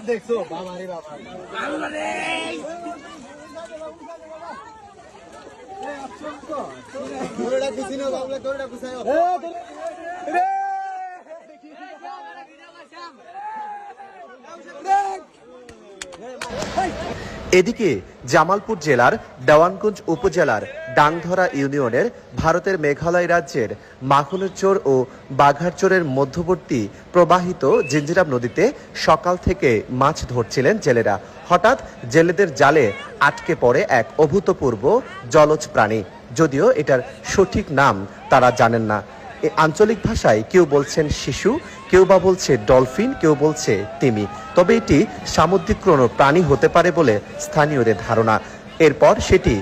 দেখছো বাবা রে বাবা এদিকে জামালপুর জেলার দেওয়ানগঞ্জ উপজেলার ডাংধরা ইউনিয়নের ভারতের মেঘালয় রাজ্যের মাখনচর ও বাঘারচরের মধ্যবর্তী প্রবাহিত জিঞ্জিরাম নদীতে সকাল থেকে মাছ ধরছিলেন জেলেরা। হঠাৎ জেলেদের জালে আটকে পড়ে এক অভূতপূর্ব জলজ প্রাণী, যদিও এটার সঠিক নাম তারা জানেন না। আঞ্চলিক ভাষায় কেউ বলছেন শিশু, কেউ বা বলছে ডলফিন, কেউ বলছে তিমি। তবে এটি সামুদ্রিক কোনো প্রাণী হতে পারে বলে স্থানীয়দের ধারণা। এরপর সেটি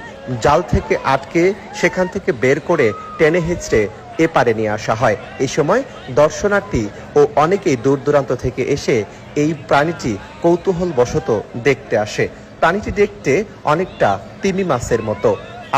জাল থেকে আটকে সেখান থেকে বের করে টেনে হেঁচড়ে এপারে নিয়ে আসা হয়। এই সময় দর্শনার্থী ও অনেকেই দূর দূরান্ত থেকে এসে এই প্রাণীটি কৌতূহলবশত দেখতে আসে। প্রাণীটি দেখতে অনেকটা তিমি মাছের মতো,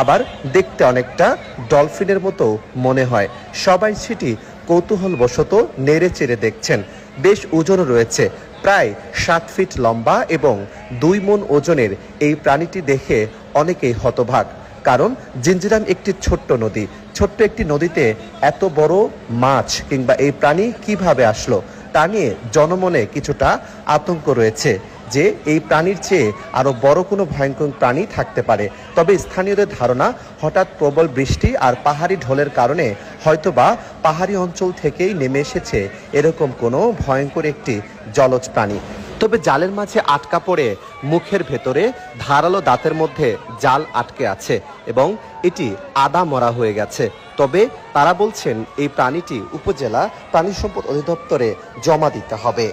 আবার দেখতে অনেকটা ডলফিনের মতো মনে হয়। সবাই সেটি কৌতূহলবশত নেড়ে চেড়ে দেখছেন। বেশ ওজন রয়েছে, প্রায় 7 ফিট লম্বা এবং 2 মণ ওজনের এই প্রাণীটি দেখে অনেকেই হতবাক। কারণ জিঞ্জিরাম একটি ছোট্ট নদী, ছোট্ট একটি নদীতে এত বড় মাছ কিংবা এই প্রাণী কিভাবে আসলো তা নিয়ে জনমনে কিছুটা আতঙ্ক রয়েছে যে এই প্রাণীর চেয়ে আরো বড় কোনো ভয়ঙ্কর প্রাণী থাকতে পারে। তবে স্থানীয়দের ধারণা হঠাৎ প্রবল বৃষ্টি আর পাহাড়ি ঢলের কারণে হয়তোবা পাহাড়ি অঞ্চল থেকেই নেমে এসেছে এরকম কোনো ভয়ঙ্কর একটি জলজ প্রাণী। তবে জালের মাঝে আটকা পড়ে মুখের ভেতরে ধারালো দাঁতের মধ্যে জাল আটকে আছে এবং এটি আদা মরা হয়ে গেছে। তবে তারা বলছেন এই প্রাণীটি উপজেলা প্রাণী সম্পদ অধিদপ্তরে জমা দিতে হবে।